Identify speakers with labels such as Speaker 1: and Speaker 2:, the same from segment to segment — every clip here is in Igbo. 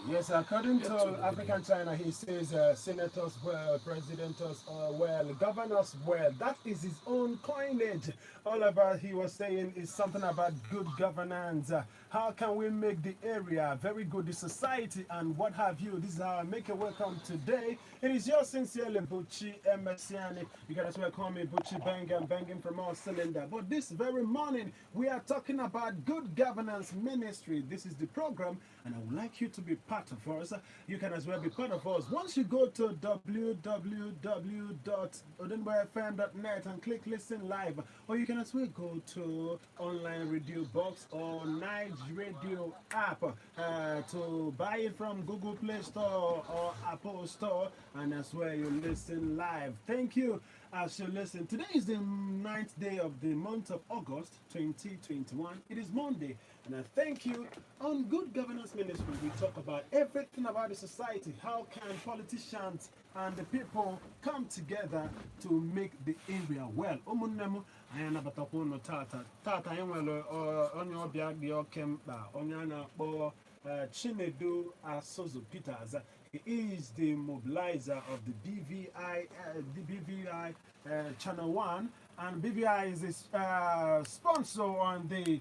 Speaker 1: Yes, according to African China, he says senators well, presidents well, governors well. That is his own coinage. All about he was saying is something about good governance. How can we make the area very good, the society, and what have you? This is how I make a welcome today. It is yours sincerely, Buchi Emesiani. You can as well call me Buchi Bangam, banging from all cylinder. But this very morning, we are talking about good governance ministry. This is the program, and I would like you to be part of us. You can as well be part of us. Once you go to www.odenboyfm.net and click listen live, or you can as well go to online radio box or Night Radio app to buy it from Google Play Store or Apple Store, and as well you listen live. Thank you as you listen. Today is the ninth day of the month of August 2021. It is Monday, and I thank you. On Good Governance Ministry, we talk about everything about the society. How can politicians and the people come together to make the area well? Omunemu ayana batakono tata enwelo onye obia di okemba onye na-akpọ Chinedu Asozo Peters. He is the mobilizer of the BVI Channel 1, and BVI is the sponsor on they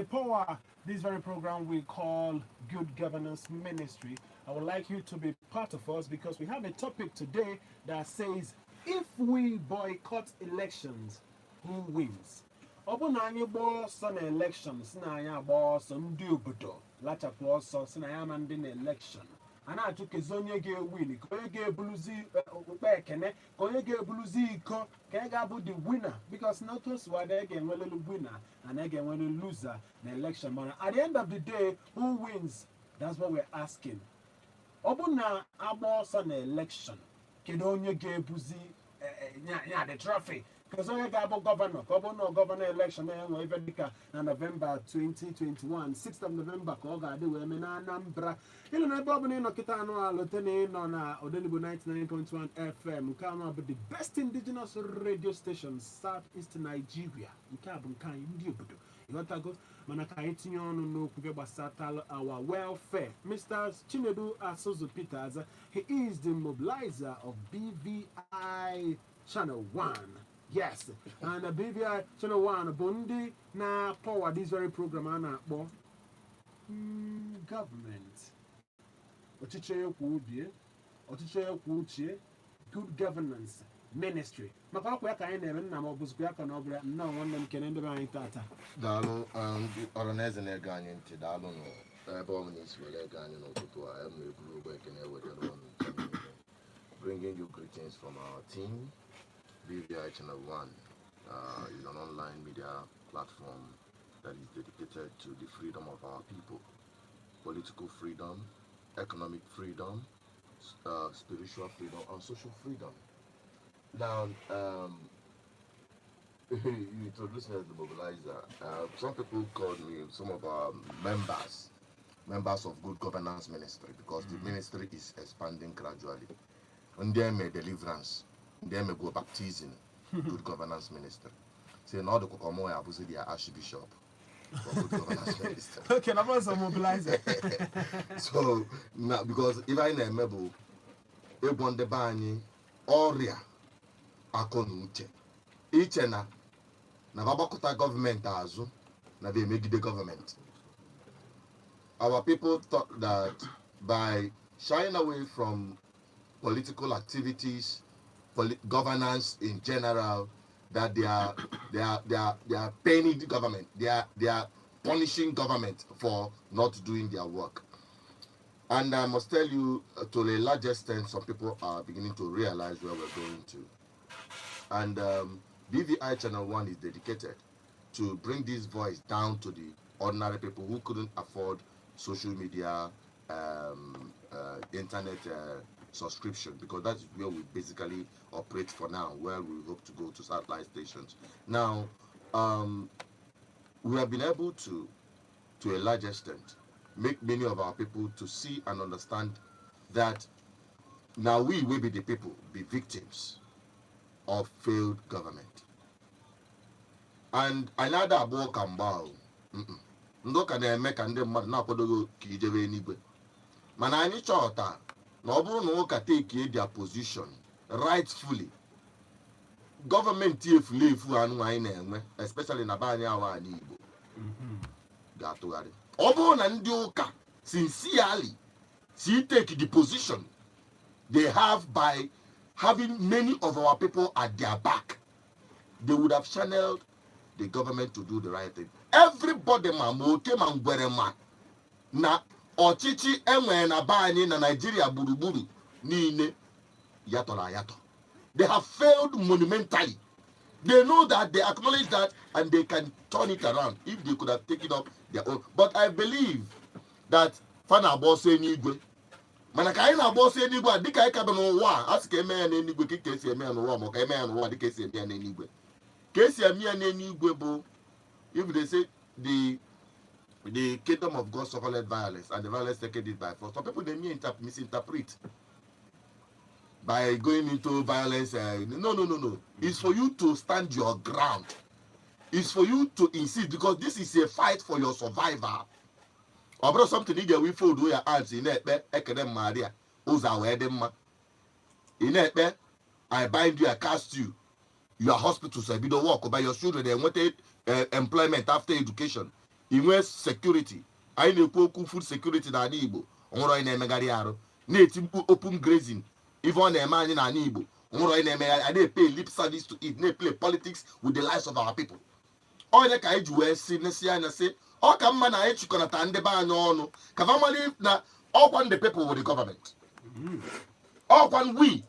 Speaker 1: power this very program we call Good Governance Ministry. I would like you to be part of us because we have a topic today that says, if we boycott elections, who wins? Ọ bụ na anyị gbaa ọsọ na election si na anyị agba ọsọ ndị obodo lachapụ ọsọ si na ya ma ndị na election a na-ajụ kezi onye ga-ewin ka onye ga-ebuluzi okpukpe ekene ka onye ga-ebuluzi iko ka ị ga-abụ the winner because na otu osi wada ị ga-enwelelu winner and ị ga-enwelelu loser na election mana at the end of the day who wins, that's what we're asking. Ọ bụ na agba ọsọ na election kedu onye ga-ebuzi nya the trophy because onye ga-abụ gọvanọ ka ọ bụ na gọvanọ election enwe ebe dịka na November 2021 6th of November ka ọ ga-adị wee mee na Anambra. Ịnọ n'ebe ọ bụla ịnọ kịta anụ alụte na ịnọ na Odenigbo 99.1 FM nke anụ bụ the best indigenous radio station South East Nigeria. Nke a bụ nke anyị ndị obodo ịghọtago mana ka anyị tinye ọnụ n'okwu gbasatara our welfare. Mr. Chinedu Asozo Peters, he is the mobilizer of BVI Channel 1. Yes, and the BVI Channel 1 bụ ndị na-power this very program a na-akpọ government. Ọchịchị ekwu ubie, ọchịchị ekwu uchie, good governance ministry. Maka ọkwa ya ka anyị na-eme nna m ọ bụzikwa ya ka na ọ bụla nnọọ nwanne m kene ndị be anyị tata.
Speaker 2: Daalụ ọrụ na eze na-ege anyị ntị daalụ n'ebe ọ bụla isi were ege anyị n'ụtụtụ a eburu ụgbọ ekene wetara ọnụ bringing you greetings from our team. BVI Channel 1 is an online media platform that is dedicated to the freedom of our people, political freedom, economic freedom, spiritual freedom, and social freedom. Now, you introduced me as the mobilizer. Some people called me, some of our members of Good Governance Ministry, because the ministry is expanding gradually. And then may deliverance, then may go baptism, Good Governance Ministry. So now the Kokomo I was the Archbishop for Good Governance Ministry.
Speaker 1: Okay, I'm also a mobilizer.
Speaker 2: So now, because if I remember, if one the bani oria akonuche, each na babakuta government azu na be make the government. Our people thought that by shying away from political activities, governance in general, that they are paying the government, they are punishing government for not doing their work. And I must tell you, to a large extent, some people are beginning to realize where we're going to. And BVI Channel 1 is dedicated to bring this voice down to the ordinary people who couldn't afford social media, internet subscription, because that's where we basically operate for now, where we hope to go to satellite stations. Now, we have been able to a large extent, make many of our people to see and understand that now we will be the people, be victims of failed government. And another book can bow. ndị ụka na-eme ka ndị mmadụ na-akwadoghị ka ijebe eluigwe mana anyị chọta na ọ bụrụ na ụka take their position rightfully gọọmenti efulefu anụ anyị na-enwe especially na be anyị awa n'Igbo ga-atụgharị. Ọ bụrụ na ndị ụka sincerely take the position they have by having many of our people at their back, they would have channeled the government to do the right thing. Everybody ma oke ma ngwere ma na ọchịchị enwere na be anyị na Nigeria gburugburu niile yatọrọ ayatọ. They have failed monumentally. They know that, they acknowledge that, and they can turn it around if they could have taken up their own. But I believe that fana boss enigwe. Mana ka anyị na boss enigwe dịka anyị ka be n'ụwa a sị ka eme ya n'enigwe ka esi eme ya n'ụwa ma ka eme ya n'ụwa dịka esi eme ya n'enigwe. Ka esi eme ya n'enigwe bụ if they say the kingdom of God suffered violence and the violence taken it by force. Some people they misinterpret by going into violence. No. It's for you to stand your ground. It's for you to insist because this is a fight for your survival. Or bro, something you get we fold with your hands in it, Ekedem Maria, Oza Wedema. In it, I bind you, I cast you. Your hospitals, you don't work by your children, they wanted employment after education. In West security. I know food security na Igbo. Onro ina megariaro. Native open grazing. Even a man in an Igbo. Onro ina me they pay lip service to it. They play politics with the lives of our people. All the kai juwe sinesia na say, "O ka mma na echi kona ta ndeba anya onu." Ka family na all one the people with the government. All one we.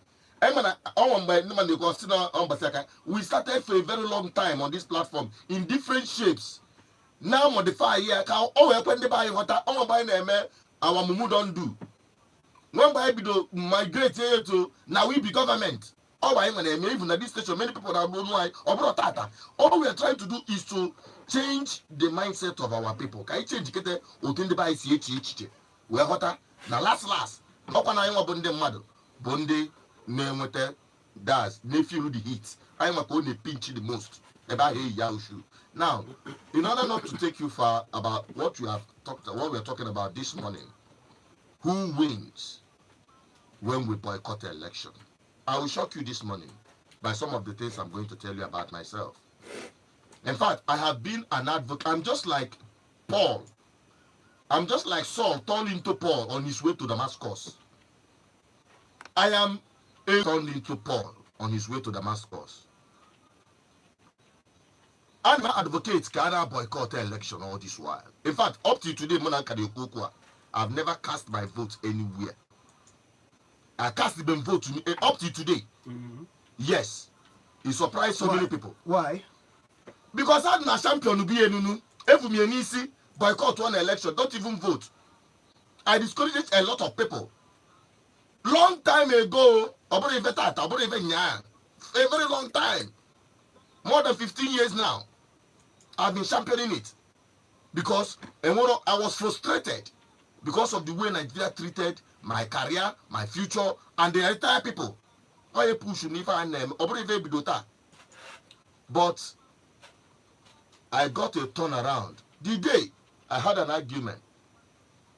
Speaker 2: We started for a very long time on this platform in different shapes. Now modify here. When they buy water, our mumu don't do. When by do migrate here to now we be government. Even at this station, many people are known why. All we are trying to do is to change the mindset of our people. Can you change it? We are water. Now last. How can I want Bonde mother? Bonde Nemete does they feel the heat. I am going to pinch the most about Yaushu. Now, in order not to take you far about what we are talking about this morning, who wins when we boycott the election? I will shock you this morning by some of the things I'm going to tell you about myself. In fact, I have been an advocate. I'm just like Paul. I'm just like Saul turned into Paul on his way to Damascus. I am turned into Paul on his way to Damascus. And my advocates cannot boycott the election all this while. In fact, up to today, I've never cast my vote anywhere. I cast the vote to me up to today. Yes. It surprised so many people.
Speaker 1: Why?
Speaker 2: Because I'm a champion to be a nunu. If me easy boycott one election, don't even vote. I discouraged a lot of people. Long time ago, a very long time, more than 15 years now, I've been championing it because I was frustrated because of the way Nigeria treated my career, my future, and the entire people. But I got a turnaround. The day I had an argument,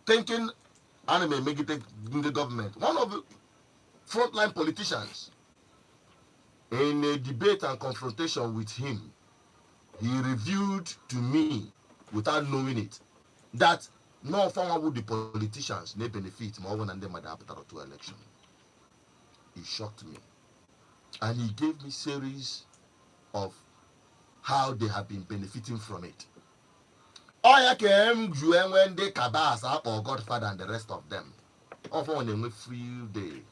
Speaker 2: thinking anime make it in the government. One of the frontline politicians, in a debate and confrontation with him, he revealed to me, without knowing it, that no form would the politicians may benefit more than them after to election. He shocked me. And he gave me series of how they have been benefiting from it. I came when they Kabasa or Godfather and the rest of them. Often in a few days.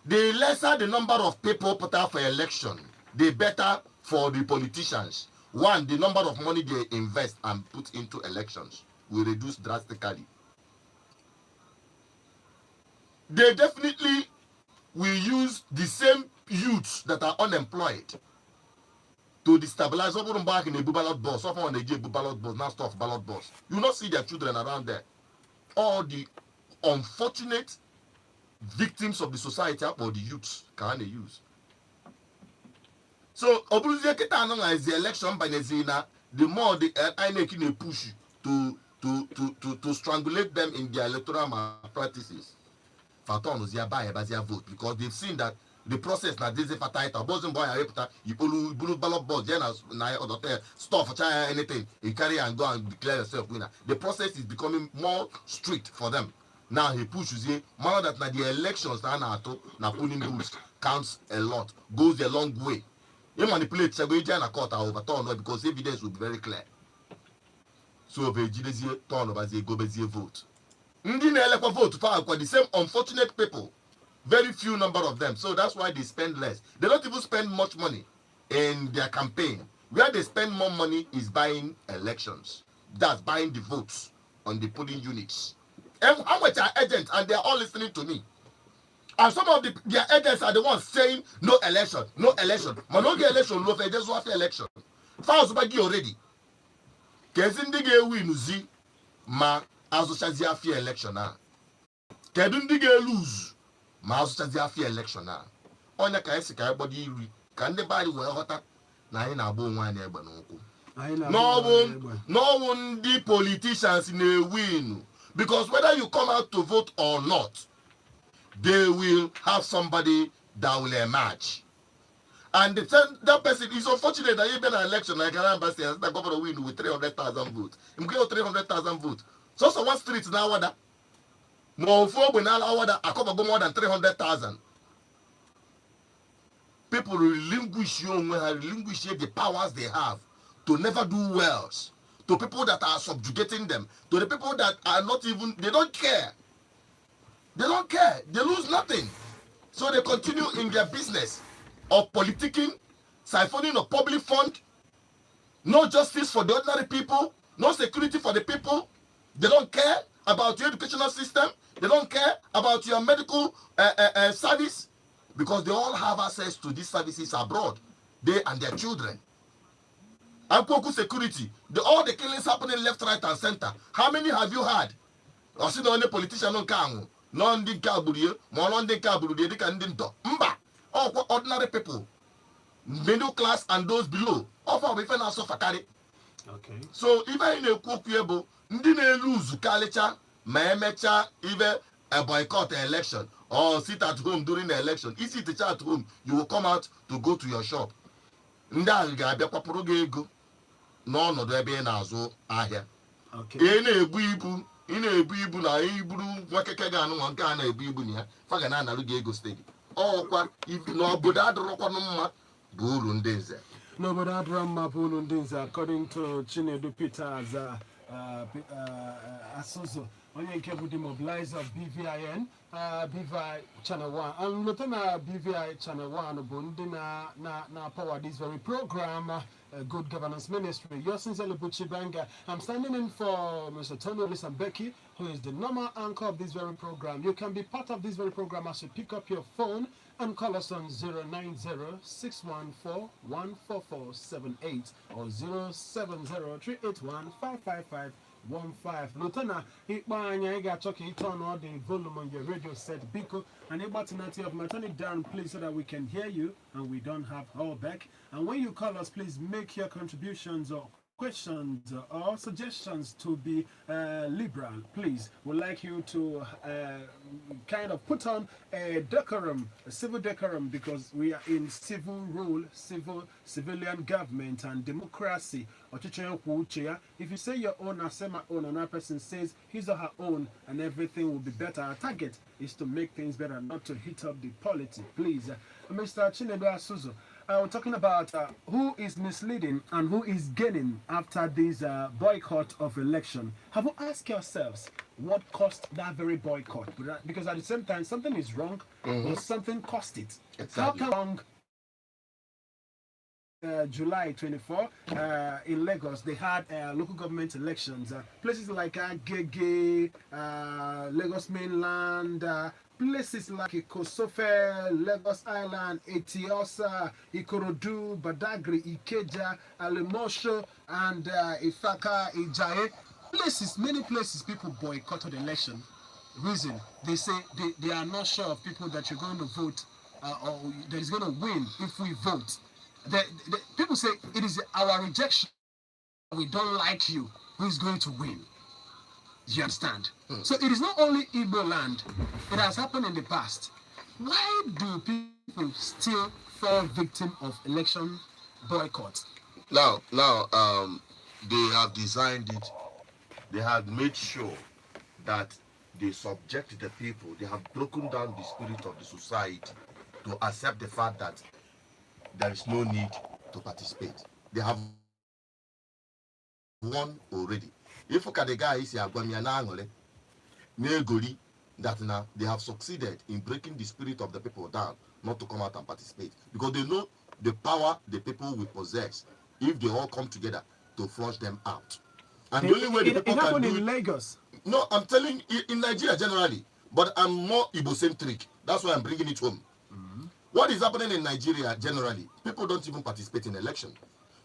Speaker 2: The lesser the number of people put out for election, the better for the politicians. One, the number of money they invest and put into elections will reduce drastically. They definitely will use the same youths that are unemployed to destabilize over back in a ballot boss. Often when they give ballot boss, now stuff ballot boss. You will not see their children around there. All the unfortunate victims of the society or the youths can they use. So Obuzie Ketano is the election by Nezina the more the INEC can push to strangulate them in their electoral malpractices. Faton was by vote because they've seen that the process na this fatita wasn't boy you ballot board na stuff anything you carry and go and declare yourself winner. The process is becoming more strict for them. Now he pushes here more that na the elections na polling booths counts a lot, goes a long way. You manipulate so go na court overturn because evidence will be very clear. So Vejidezie turn over the go vote. Ndi na-elekwa vote for the same unfortunate people, very few number of them, so that's why they spend less. They don't even spend much money in their campaign. Where they spend more money is buying elections, that's buying the votes on the polling units. And how much are agents, and they are all listening to me, and some of their agents are the ones saying no election, no election, but no election, no just after election. Files bagi already. Kezindige win zi ma azụchazi afia election a. Kedu ndị ga-elose ma azụchazi afia election a. Onye ka esi ka ịgbado iri ka ndị bari wee ghọta na anyị na-agba onwe anyị egbe n'ụkwụ. N'ọwụ ndị politicians na-win because whether you come out to vote or not, they will have somebody that will emerge. And that person is unfortunate that even an election like Anambra State, the governor win with 300,000 votes. I'm getting 300,000 votes. So one street now order. No four when now order I cover more than 300,000. People relinquish the powers they have to never do well. To people that are subjugating them. To the people that are not even, they don't care. They don't care. They lose nothing. So they continue in their business of politicking, siphoning of public fund, no justice for the ordinary people, no security for the people. They don't care about your educational system. They don't care about your medical service because they all have access to these services abroad, they and their children. And security, all the killings happening left, right, and center. How many have you had? Or see the only politician on Kang, non de Kaburia, Monon de Kaburia, they can do. Mba, all ordinary people, middle class and those below. Offer we find also fakari. Okay. So even in a cookable, ndine lose kalicha, maemecha, even a boycott election or sit at home during the election. If you sit at home, you will come out to go to your shop. Nda ga-abịa kwapụrụ gị ego n'ọnọdụ ebe ị na-azụ ahịa. Ị na-ebu ibu na iburu nwakeke ga-anụ nwa nke a na-ebu ibu na ya fa ga na-analụ gị ego steady. Ọkwa n'obodo adịrọkwanụ mma bụ uru ndị nze.
Speaker 1: N'obodo adịrọ mma bụ uru ndị nze according to Chinedu Peters Asuzo, onye nke bụ demobilizer of BVIN, BVI Channel 1. And Lieutenant BVI Channel 1 bụ ndị na power this very program, Good Governance Ministry. Yours sincerely, Buchi Banga. I'm standing in for Mr. Tony Lisambeki, who is the normal anchor of this very program. You can be part of this very program as you pick up your phone and call us on 090-614-14478 or 070-381-55515. Lieutenant, I got to turn on the volume on your radio set, Biko, and turn it down, please, so that we can hear you and we don't have our back. And when you call us, please make your contributions or questions or suggestions to be liberal, please. We'd like you to kind of put on a decorum, a civil decorum, because we are in civil rule, civilian government and democracy. If you say your own, I say my own, another person says his or her own, and everything will be better. Our target is to make things better, not to hit up the politics. Please, Mr. Chinedu Asuzo, we're talking about who is misleading and who is gaining after this boycott of election. Have you asked yourselves what caused that very boycott? Because at the same time, something is wrong, or something caused it. Exactly. How come wrong? July 24 in Lagos, they had local government elections. Places like Agege, Lagos Mainland, places like Kosofe, Lagos Island, Etiosa, Ikorodu, Badagry, Ikeja, Alimosho, and Ifaka, Ijaye. Places, many places, people boycotted the election. Reason, they say they are not sure of people that you're going to vote or that is going to win if we vote. The people say it is our rejection we don't like you, who is going to win? You understand? So it is not only Igbo land. It has happened in the past. Why do people still fall victim of election boycott?
Speaker 2: Now, they have designed it. They have made sure that they subject the people. They have broken down the spirit of the society to accept the fact that there is no need to participate. They have won already. If you look at the guys here, that now they have succeeded in breaking the spirit of the people down, not to come out and participate, because they know the power the people will possess if they all come together to flush them out. And the only way the people can do
Speaker 1: in Lagos.
Speaker 2: No, I'm telling you, in Nigeria generally, but I'm more Igbo-centric. That's why I'm bringing it home. What is happening in Nigeria generally? People don't even participate in election.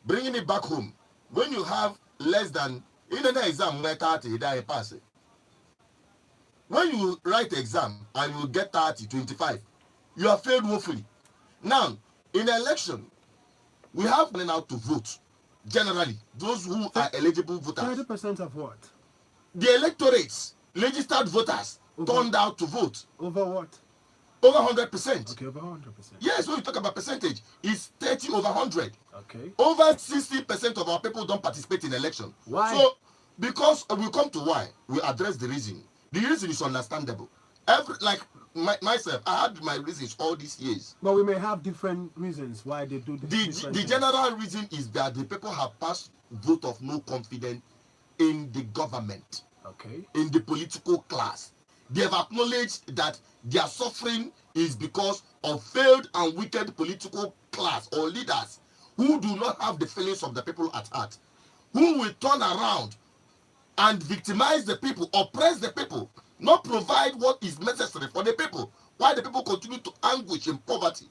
Speaker 2: Bringing it back home, when you have less than, in an exam, when you write exam and you get 30, 25, you have failed woefully. Now, in the election, we have been out to vote. Generally, those who are eligible voters.
Speaker 1: 30% of what?
Speaker 2: The electorates, registered voters, turned out to vote.
Speaker 1: Over what?
Speaker 2: Over 100%.
Speaker 1: Okay, over 100%.
Speaker 2: Yes, when you talk about percentage, it's 30 over 100.
Speaker 1: Okay.
Speaker 2: Over 60% of our people don't participate in election.
Speaker 1: Why?
Speaker 2: So, because we come to why, we address the reason. The reason is understandable. Myself, I had my reasons all these years.
Speaker 1: But we may have different reasons why they do this.
Speaker 2: The general reason is that the people have passed vote of no confidence in the government,
Speaker 1: okay,
Speaker 2: in the political class. They have acknowledged that their suffering is because of failed and wicked political class or leaders who do not have the feelings of the people at heart, who will turn around and victimize the people, oppress the people, not provide what is necessary for the people, while the people continue to anguish in poverty.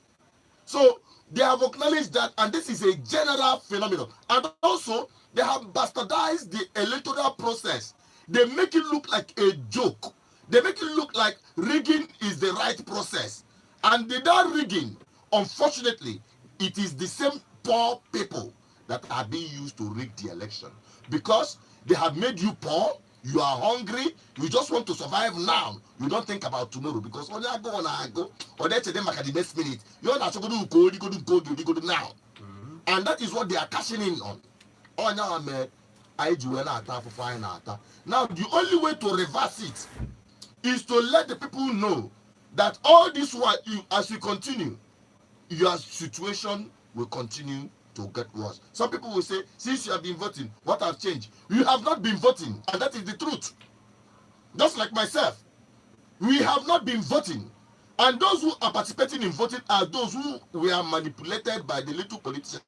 Speaker 2: So they have acknowledged that, and this is a general phenomenon. And also, they have bastardized the electoral process. They make it look like a joke. They make it look like rigging is the right process. And that rigging, unfortunately, it is the same poor people that are being used to rig the election. Because they have made you poor, you are hungry, you just want to survive now. You don't think about tomorrow. Because when I go, or that's the next minute, you're not going to go now. And that is what they are cashing in on. Oh, now now, the only way to reverse it is to let the people know that all this while, as you continue, your situation will continue to get worse. Some people will say, since you have been voting, what has changed? You have not been voting, and that is the truth. Just like myself, we have not been voting. And those who are participating in voting are those who were manipulated by the little politicians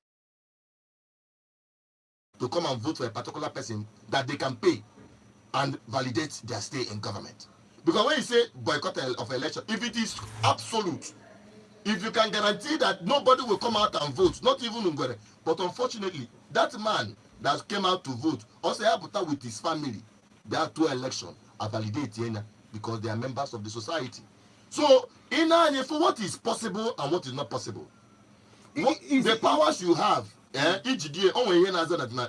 Speaker 2: to come and vote for a particular person that they can pay and validate their stay in government. Because when you say boycott of election, if it is absolute, if you can guarantee that nobody will come out and vote, not even Ngwere, but unfortunately, that man that came out to vote also helped with his family. There are two elections are validated because they are members of the society. So, for what is possible and what is not possible, the powers you have, each day,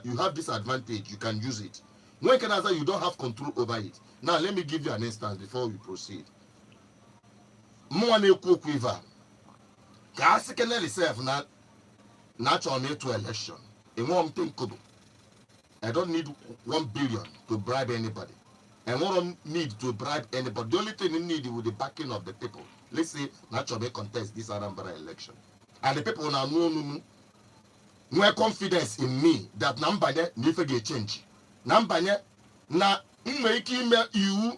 Speaker 2: you have this advantage, you can use it. When can you don't have control over it. Now, let me give you an instance before we proceed. Natural to election. In one thing, I don't need 1 billion to bribe anybody. I won't need to bribe anybody. The only thing you need is with the backing of the people. Let's say naturally contest this Anambra election. And the people now know no confidence in me that Nambanya never get change. Nambanya na make you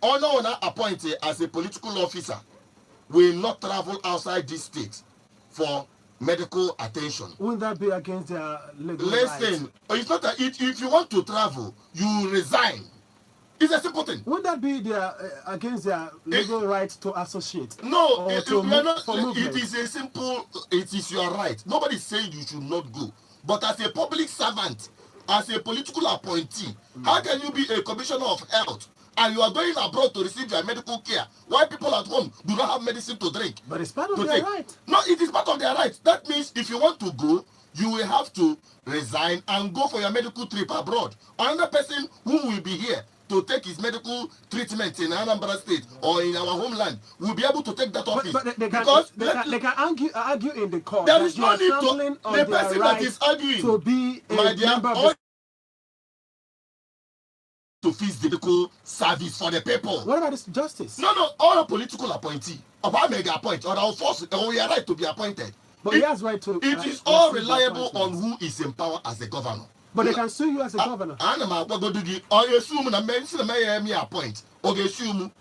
Speaker 2: honor appointed as a political officer will not travel outside this state for medical attention.
Speaker 1: Wouldn't that be against their legal
Speaker 2: Listen, it's not that if you want to travel, you resign. It's a simple thing.
Speaker 1: Would that be against their legal right to associate?
Speaker 2: No, it is a simple, it is your right. Nobody is saying you should not go. But as a public servant, as a political appointee, how can you be a commissioner of health and you are going abroad to receive your medical care while people at home do not have medicine to drink?
Speaker 1: But it's part of their right.
Speaker 2: No, it is part of their right. That means if you want to go, you will have to resign and go for your medical trip abroad. Another person who will be here to take his medical treatment in Anambra State or in our homeland will be able to take that office.
Speaker 1: But they can argue in the court.
Speaker 2: There is no need to the person that is arguing
Speaker 1: to be a
Speaker 2: my dear,
Speaker 1: member of
Speaker 2: to fix the medical service for the people.
Speaker 1: What about this justice?
Speaker 2: No, all political appointee. Or I may appoint, or I'll force it, or we are right to be appointed.
Speaker 1: But he has right to.
Speaker 2: It is all reliable on who is in power as a governor.
Speaker 1: But they can sue you as a governor.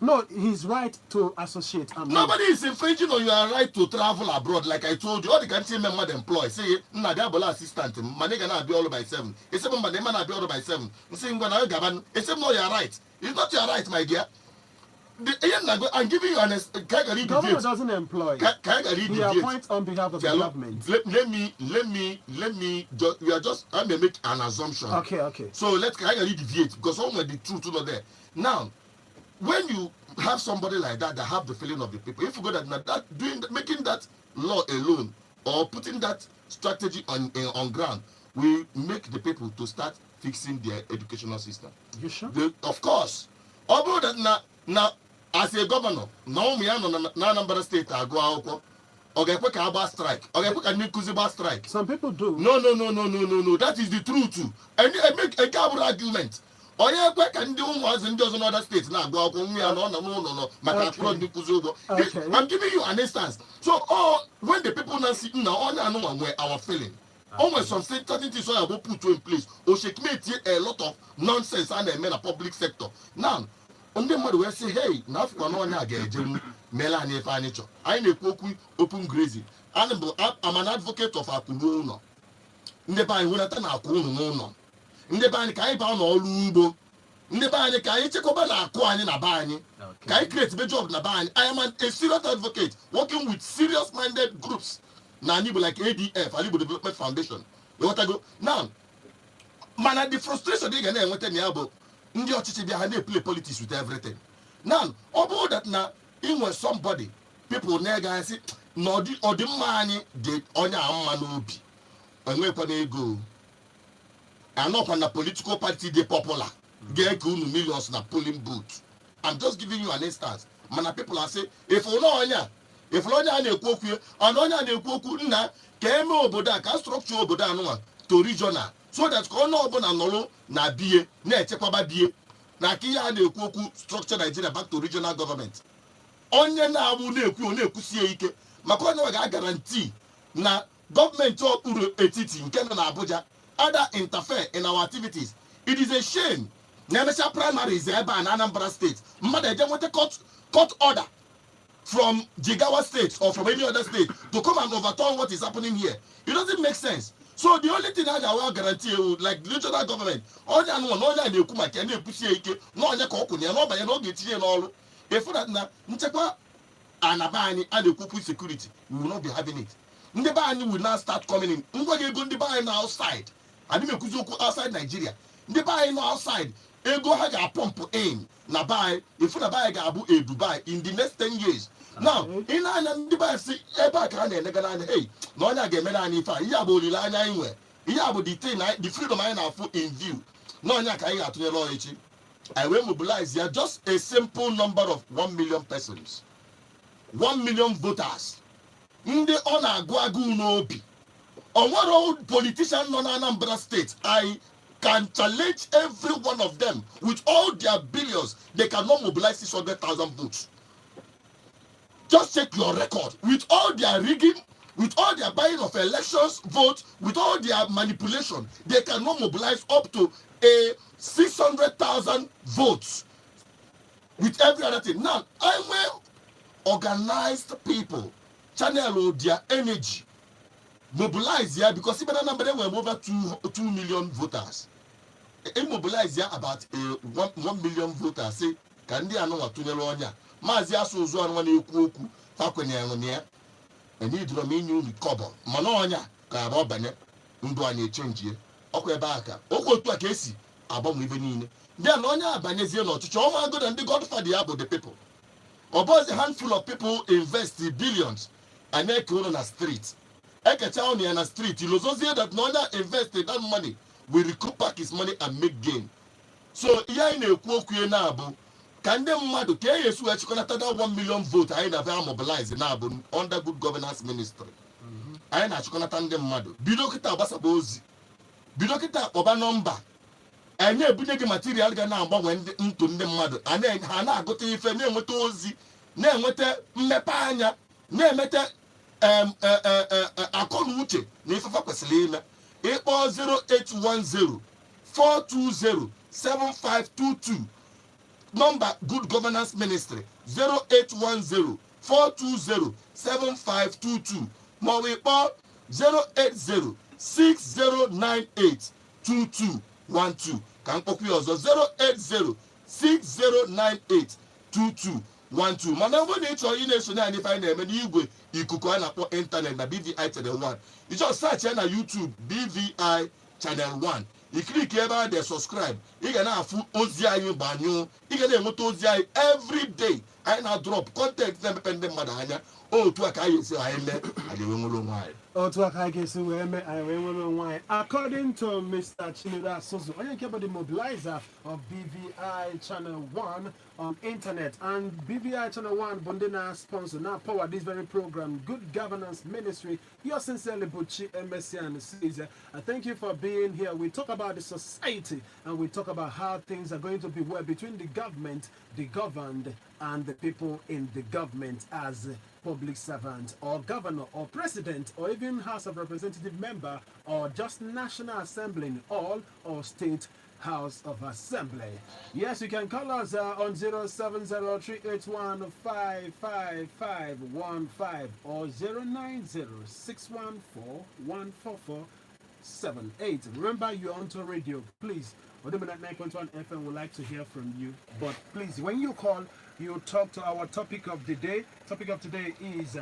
Speaker 1: No, he's right to associate.
Speaker 2: Nobody is infringing on your right to travel abroad, like I told you. All the country members employ say, "Nah, they are assistant. Money cannot be all by 7. It's seven, but they cannot be all by 7." Saying, "When I govern, it's not your right. It's not your right, my dear." I'm giving you an
Speaker 1: the government doesn't employ. He appoints on behalf of the government.
Speaker 2: Let me we are just I may make an assumption.
Speaker 1: Okay.
Speaker 2: So can I deviate because somewhere the truth is not there. Now, when you have somebody like that have the feeling of the people, if you go making that law alone or putting that strategy on ground, we make the people to start fixing their educational system.
Speaker 1: You sure?
Speaker 2: Of course. Although that now as a governor, now me na Anambra State agụ akwụkwọ. Ogekwe ka agba strike. Ogekwe ka nikuzi ba strike.
Speaker 1: Some people do.
Speaker 2: No. That is the truth. And I make a counter argument. Oyekwe ka ndị ụmụazị ndị ọzọ n'other states na agụ akwụkwọ nwa ya no maka akụrọ nikuzi ụgwọ. I'm giving you an instance. So when the people now sit now onye anụnwa nwere our feeling. Almost some certain things I will put in place. Or checkmate a lot of nonsense and in the public sector. Now ndị mmadụ wee sị hey na afọ na onye a ga-eje mere anyị ife anyị chọ anyị na-ekwu okwu open grazing. I'm an advocate of akwụrụ ụlọ ndị be anyị wenata na akwụ ụlọ n'ụlọ ndị be anyị ka anyị baa n'ọrụ ugbo ndị be anyị ka anyị chekwaba na akụ anyị na be anyị ka anyị create the job na be anyị. I am a serious advocate working with serious minded groups na Igbo like ADF, Igbo Development Foundation. Now mana the frustration dị ga na-enweta na ya bụ ndị ọchịchị bịa ha na-play politics with everything. Now ọ bụrụ that na inwe somebody people na-ega asị na ọdịmma anyị dị onye a mma n'obi enwekwana ego anọkwa na political party dị popular ga-eke unu millions na polling booth. I'm just giving you an instance. Mana people are say if onye a na-ekwu okwu onye a na-ekwu okwu nna ka eme obodo a ka structure obodo anụnwa to regional so that ka onye ọbụla nọrọ na bie na-echekwaba bie na ka ihe a na-ekwu okwu structure Nigeria back to regional government. Onye na-abụ na-ekwusie ike maka onye ọ ga-agaranti na gọọmenti okpuru etiti nke nọ na Abuja other interfere in our activities. It is a shame na emesha primaries ebe a na Anambra State mmadụ eje nweta court order from Jigawa State or from any other state to come and overturn what is happening here. It doesn't make sense. So the only thing I will guarantee you, like the regional government, only and one, only they come and they push it, no one can no by no get here all. If that na nchekwa anabani and the kuku security, we will not be having it. Ndebani will now start coming in. Ngwa go ndebani now outside. I didn't kuzuku outside Nigeria. Ndebani now outside. Ego ha pump in na buy if na buy ga abu a Dubai in the next 10 years. Now, in an device, a back and a hey, no one get many fine. Yabu Lilana anywhere. Yabu detain the freedom I have in view. No one can to the law. I will mobilize here just a simple number of 1 million persons. 1 million voters. Nde ona guagu no be. On what old politician non Anambra State, I can challenge every one of them with all their billions. They cannot mobilize 600,000 votes. Just check your record with all their rigging, with all their buying of elections votes, with all their manipulation. They cannot mobilize up to a 600,000 votes with every other thing. Now, I will organize people channel their energy, mobilize here because even a number of them were over 2 million voters. Mobilize here about 1 million voters. Say, can they know what to know? Mazi asụzụ anụ na-ekwu okwu ha kwenyere na ya enidro m inye unu kọbọ mana ọnya ka abụ banye ndụ anyị echenjie ọkwa ebe aka okwu otu a ka esi agbanwe ibe niile ndị na onye abanyezie n'ọchịchị ọma go na ndị godfather ya bụ the people ọ bụzi handful of people invest billions and eke unu na street ekecha on in the street, you also see that no one invested that money will recoup back his money and make gain. So ihe anyị na-ekwu okwu ya na-abụ ka ndị mmadụ ka e yesu echịkọnata that 1 million vote anyị na-abịa mobilize na-abụ under good governance ministry. Anyị na-achịkọnata ndị mmadụ bido kịta gbasaba ozi, bido kịta akpọba nọmba, anyị ebunye gị material ga na-agbanwe ndụ ndị mmadụ, ha na-agụta ife, na-enweta ozi, na-enweta mmepe anya, na-emeta akọ na uche na ifefa kwesịrị ime. Ịkpọ 0810 420 7522 number good governance ministry 0810 420 7522 ma ọ bụ ịkpọ 080 6098 2212 ka mkpọkwu ya ọzọ 080 6098 2212. mana mgbe na ịchọrọ ị na-esonye anyị ife anyị na-eme n'igwe ikuku a na-akpọ ịntanet na BVI Channel 1, ịchọ search ya na YouTube BVI Channel 1, iklik ebe a dị subscribe, ị ga na-afụ ozi anyị gbanyụọ, ị ga na-enweta ozi anyị every day. Anyị na-drop content na-emepe ndị mmadụ anya. Otu a ka anyị esi anyị mee anyị wee nwere onwe anyị.
Speaker 1: Otu aka anyị ga-esi wee mee anyị wee nwere onwe anyị. According to Mr. Chinedu Asuzu, onye nke bụ the mobilizer of BVI Channel 1 on internet, and BVI Channel 1 bụ ndị na-sponsor na power this very program, Good Governance Ministry. Yours sincerely, Buchi Emesian Caesar. I thank you for being here. We talk about the society and we talk about how things are going to be well between the government, the governed, and the people in the government as public servant or governor or president or even House of Representative member or just National Assembly all or state House of Assembly. Yes, you can call us on 070-381-55515 or 090-614-14478. Remember, you're onto radio. Please, Odeminat 9.1 FM would like to hear from you. But please, when you call, you talk to our topic of the day. Topic of today is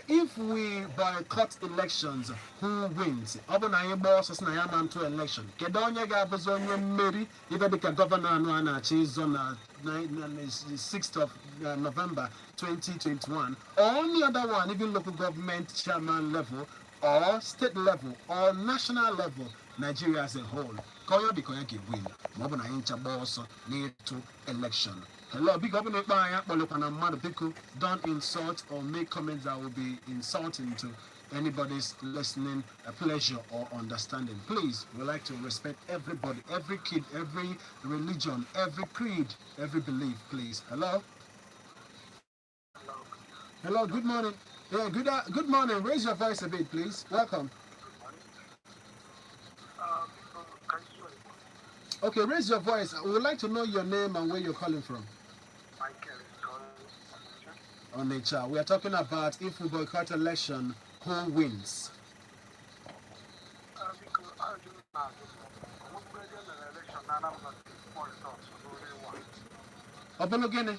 Speaker 1: if we boycott elections, who wins? Obana boss na yaman to election. Kedonya gabezo onye mmeri ibe dịka governor anụ a na-achị ịzọ na 6th of November 2021. Or any other one, even local government chairman level or state level or national level, Nigeria as a whole. Koyo di koyo ke win. Mobana incha boss to election. Hello, big up in the bar. Don't insult or make comments that will be insulting to anybody's listening, pleasure or understanding. Please, we like to respect everybody, every kid, every religion, every creed, every belief. Please. Hello. Hello. Good morning. Yeah. Good morning. Raise your voice a bit, please. Welcome. Okay, raise your voice. We would like to know your name and where you're calling from. On nature, we are talking about if we boycott election, who wins? Obologene.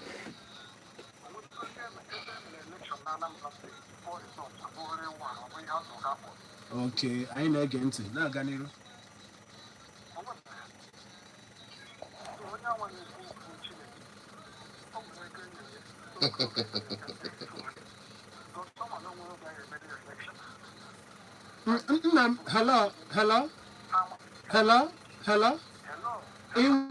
Speaker 1: Okay, I know again. Now, Ganiro. Hello. In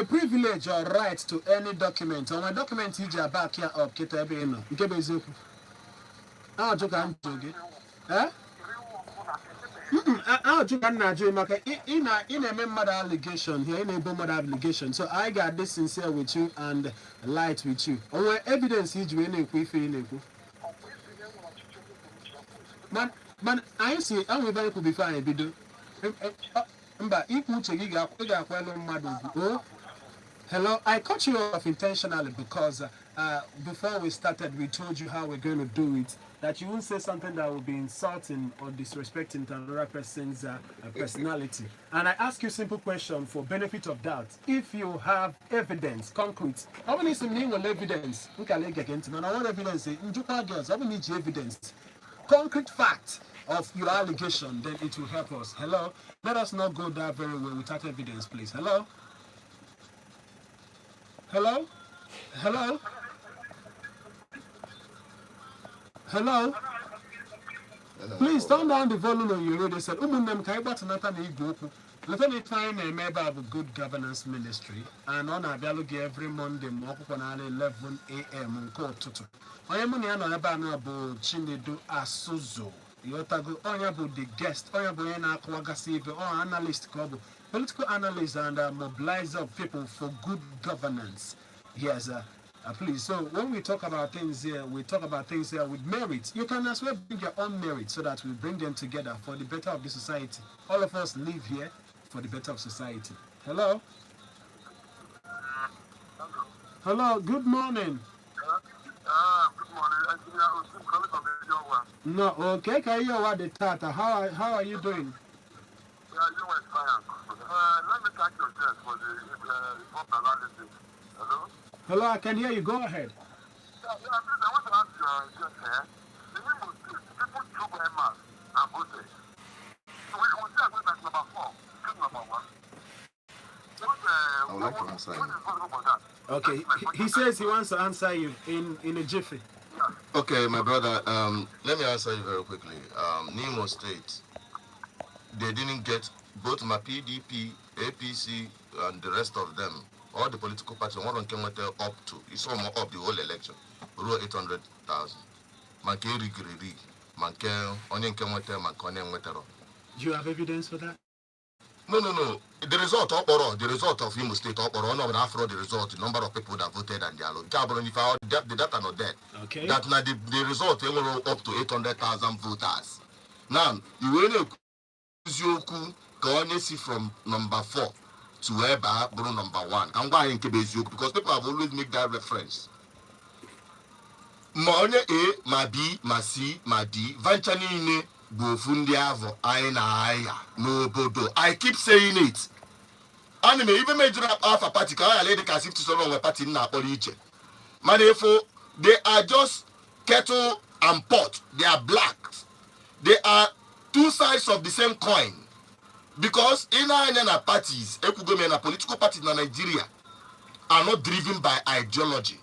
Speaker 1: privilege or right to any document. On my document, you just back here up. Get a bit in. Get a bit. I'll joke and joke. Eh? I'll joke and joke. In a member allegation here, in a member obligation. So I got this sincere with you and light with you. On my evidence, you do any quick feeling. Man, I see. I'm very could be fine. Hello, I cut you off intentionally because before we started, we told you how we're going to do it. That you won't say something that will be insulting or disrespecting to another person's personality. And I ask you a simple question for benefit of doubt. If you have evidence, concrete, how many evidence? I want evidence. Girls, how many evidence? Concrete fact of your allegation, then it will help us. Hello? Let us not go that very way without evidence, please. Hello? Hello? Hello? Hello? Please turn down the volume on your radio set. Umundem Kaibat Nathan Igoku. Let me find a member of a good governance ministry and on a dialogue every Monday, Mokuanale 11 a.m. on court tutu. I am on the Anabana about Chinedu Asuzo. Yotago Oyabu the guest, Oyabuena Kwagasive or analyst club, political analyst and mobilizer of people for good governance. Yes, please. So when we talk about things here, we talk about things here with merit. You can as well bring your own merit so that we bring them together for the better of the society. All of us live here for the better of society. Hello? Hello, good morning.
Speaker 3: Good morning.
Speaker 1: No, okay, can you what the tata? How are you doing?
Speaker 3: Yeah, you were fine. Let me thank your guest for the report analysis. Hello?
Speaker 1: Hello, I can hear you. Go ahead.
Speaker 3: Yeah, please, I want to ask your guest here. The Imo State, people took MR and voted. So we say I'm going back number 4, choose number 1.
Speaker 2: I would like to answer you.
Speaker 3: What is possible for that?
Speaker 1: Okay, he says he wants to answer you in a jiffy.
Speaker 3: Yeah.
Speaker 2: Okay, my brother, let me answer you very quickly. Nemo State, they didn't get both my PDP, APC, and the rest of them, all the political parties, one came up to, it's almost up the whole election, 800,000. Manke rig, manke, onion came with them, Do
Speaker 1: you have evidence for that?
Speaker 2: No. The result of Imo State, after the result, the number of people that voted and their if I the data not there.
Speaker 1: Okay.
Speaker 2: That now the result they were up to 800,000 voters. Now you will only see from number 4 to Eba number 1. And why in because people have always make that reference. Ma onye A, ma B, ma C, ma D, vanchani I keep saying it. Anime even major alpha party can lady can see to wrong party in Napoliche. Manefo, they are just kettle and pot. They are black. They are two sides of the same coin. Because in our parties, political parties in Nigeria are not driven by ideology.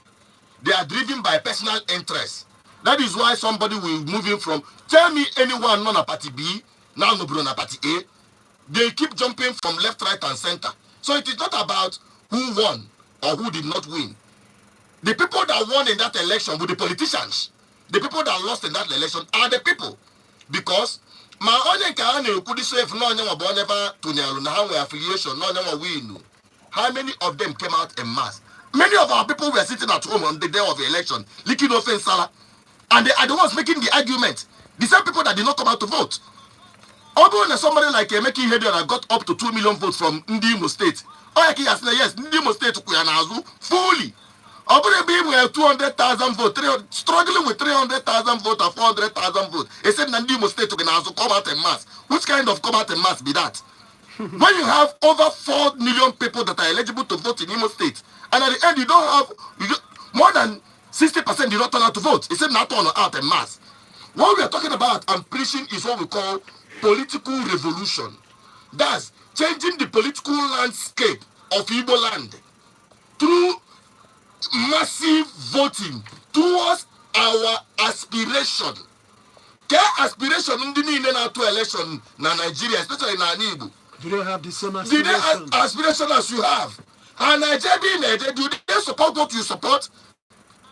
Speaker 2: They are driven by personal interest. That is why somebody will move in from, tell me anyone non a party B, now no bro na party A. They keep jumping from left, right, and center. So it is not about who won or who did not win. The people that won in that election were the politicians. The people that lost in that election are the people. Because my only could say if no one ever to now affiliation, no one win. How many of them came out en mass? Many of our people were sitting at home on the day of the election, licking offense Salah. And they are the ones making the argument. The same people that did not come out to vote. Although somebody like Emeki Hedera got up to 2 million votes from Imo State. Oyaki has said, yes, Imo State fully. Although being 200,000 votes, struggling with 300,000 votes or 400,000 votes. He said Imo State come out en mass. Which kind of come out en mass be that? When you have over 4 million people that are eligible to vote in Imo State, and at the end you don't have more than 60% did not turn out to vote. It said not turn out en mass. What we are talking about and preaching is what we call political revolution. That's changing the political landscape of Igbo land through massive voting towards our aspiration. Aspiration in the election in Nigeria, especially in Igbo.
Speaker 1: Do they have the same aspiration?
Speaker 2: Do they have aspiration as you have? And Nigeria, do they support what you support?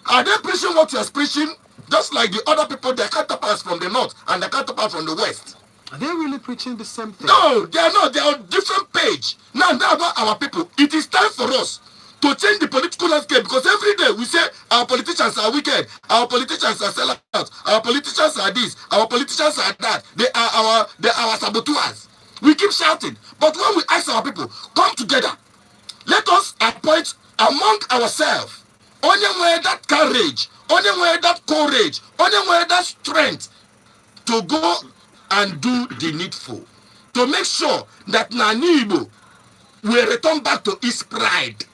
Speaker 2: Are they preaching what you are preaching? Just like the other people, their counterparts from the north and their counterparts from the west.
Speaker 1: Are they really preaching the same thing?
Speaker 2: No, they are not. They are on different page. Now about our people. It is time for us to change the political landscape because every day we say our politicians are wicked, our politicians are sellouts, our politicians are this, our politicians are that. They are our saboteurs. We keep shouting. But when we ask our people, come together, let us appoint among ourselves only where that courage, only where that courage, only where that strength to go and do the needful. To make sure that Nanibo will return back to its pride.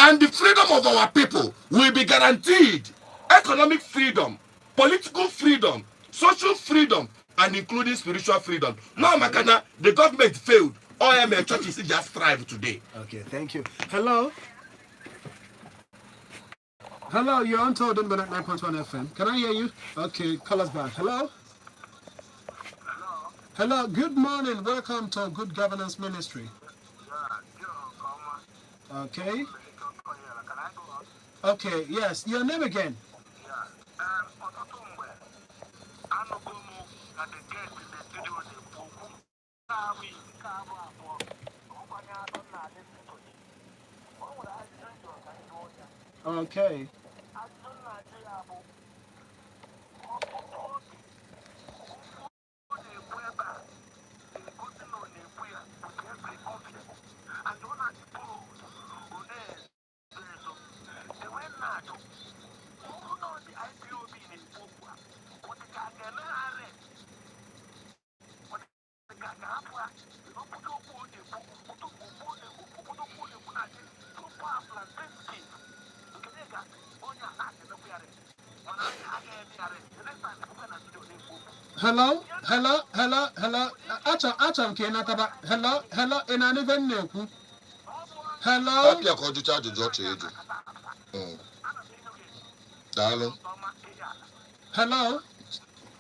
Speaker 2: And the freedom of our people will be guaranteed. Economic freedom, political freedom, social freedom, and including spiritual freedom. Now, Makana, the government failed. All my churches just thrive today.
Speaker 1: Okay, thank you. Hello? Hello, you're on Told at 9.1 FM. Can I hear you? Okay, call us back. Hello? Hello, good morning. Welcome to Good Governance Ministry. Okay. Okay, yes. Your name again? Okay. Hello, hello, hello, hello. Acham ke nataba. Hello, hello. Ina ni ven neku. Hello.
Speaker 2: Apia ka ọjụcha ajụjụ ọ chọrọ ịjụ. Daalụ.
Speaker 1: Hello.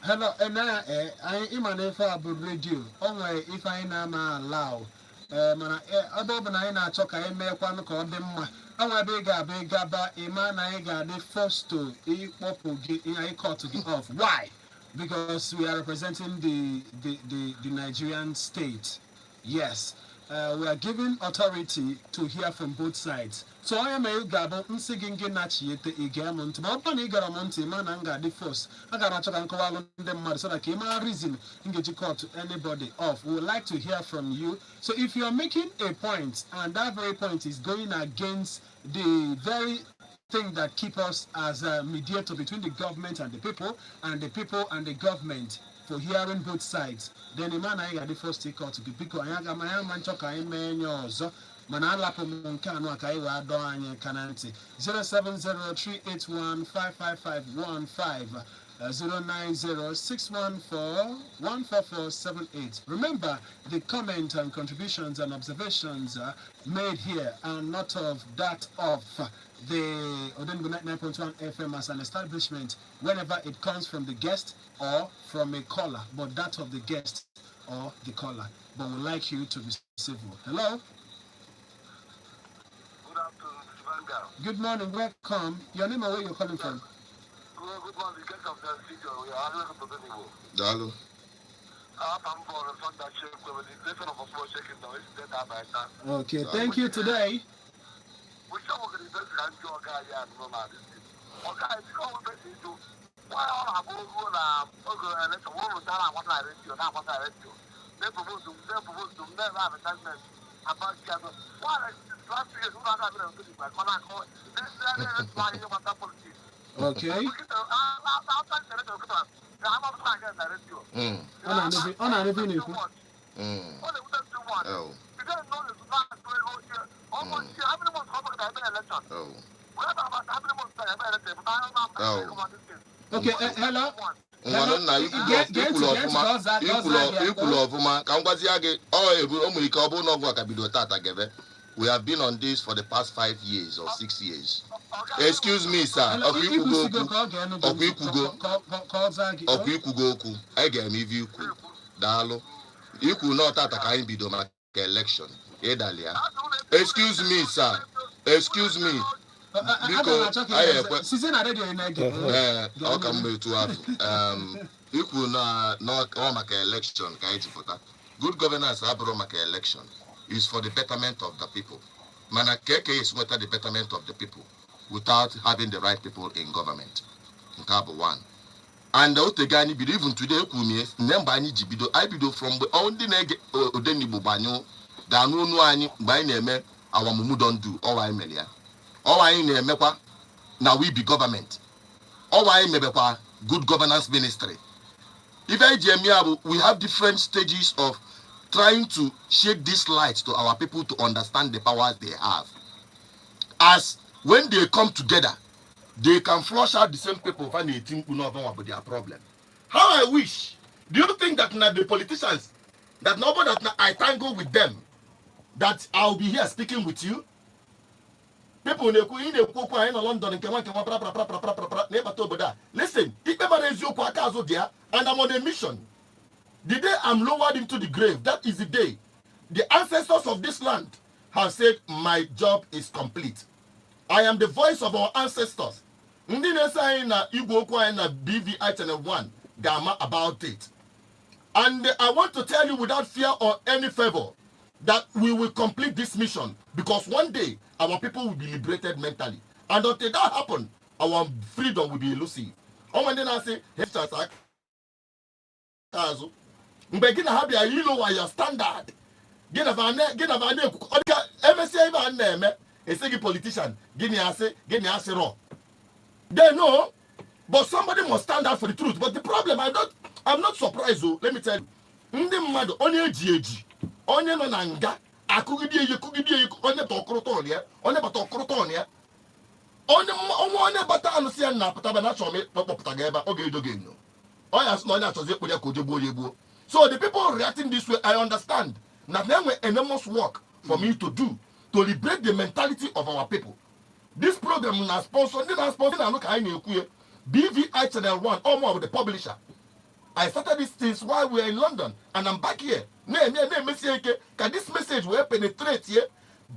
Speaker 1: Hello. Ena I imane fa abu radio. Onwe if I na ma allow. Mana obo bụ na anyị na-achọ ka anyị meekwa ka ọ dị mma. Anwa be ga ba ima na anyị ga dị forced to ikpọpụ gị anyị cut gị off. Why? Because we are representing the Nigerian state. Yes. We are giving authority to hear from both sides. So I am a gabo nsinging nachiete egamont, but upon Igaramonti, man and the first. I got a and call them mad so that came a reason in get you caught to anybody off. We would like to hear from you. So if you are making a point and that very point is going against the very thing that keep us as a mediator between the government and the people and the government for hearing both sides, then the man I got the first take out to the people. I got my man talk. I mean yours. Manala Pomunkano Kaiwa Doanya Kananti 0703815515 09061414478. Remember, the comment and contributions and observations made here are not of that of the Odengo 99.1 FM as an establishment whenever it comes from the guest or from a caller, but that of the guest or the caller. But we'd like you to be civil. Hello? Good morning, welcome. Your name and where you're calling from?
Speaker 3: Good morning, guest of the studio. We are having a Dalo.
Speaker 2: Daalụ.
Speaker 3: I'm for the fund that shape with the lesson of a project in the West Delta.
Speaker 1: Okay, thank you today.
Speaker 3: We shall work in the best country or guy and no matter. Okay, it's called the issue. Why all our boys will and let the woman tell what I read you, not what I read you. They propose to never have a judgment about Gather. Why last year, who not having a good my call? This is why you want that policy.
Speaker 1: Okay.
Speaker 3: I'm
Speaker 1: Okay, hello.
Speaker 2: We have been on this for the past 5 years or 6 years. Excuse me, sir. I get me view. Dalo. You could not attack Bido election. Excuse me, sir. Excuse me. Because I come to have you could not make election. Good governance election is for the betterment of the people. Mana KK is not the betterment of the people without having the right people in government. Number one. And the Otegani believe even today, Nembani Jibido, I bido from the only neg Odeni Bubanyo, Danu Nuani, by name, our Mumu don't do, all I melia. All I mepa, now we be government. All I mepa, good governance ministry. If I we have different stages of trying to shake this light to our people to understand the powers they have. As when they come together, they can flush out the same people and they think about their problem. How I wish. Do you think that now the politicians, that nobody that I tangle with them, that I'll be here speaking with you? People in London, listen, and I'm on a mission. The day I'm lowered into the grave, that is the day the ancestors of this land have said, my job is complete. I am the voice of our ancestors. Ndị na-ese anyị na igwe okwu anyị na BVI Channel 1 ga-ama about it. And I want to tell you without fear or any favor that we will complete this mission, because one day our people will be liberated mentally. And until that happens, our freedom will be elusive. When I say, mgbe gị na ha bịa ilowa ya standard gị na ba na-ekwu ọdịka emesịa ebe a na-eme esi gị politician gịnị asị rọ. They know, but somebody must stand out for the truth. But the problem, I'm not surprised though. Let me tell you, ndị mmadụ onye eji onye nọ na nga akụgide ihe onye tọkụrụtọ ya onye bata ọkụrụtọ ya onye bata anụsị ya na apụtaba na achọrọ m kpọpụta gị ebe ọ ga-edo gị enyo onye asị na onye achọzi ekpere ya ka o jegbuo ya egbuo. So the people reacting this way, I understand. Now there were enormous work for me to do to liberate the mentality of our people. This program is sponsored. BVI Channel 1, or more of the publisher. I started this since while we were in London, and I'm back here. Can this message will penetrate here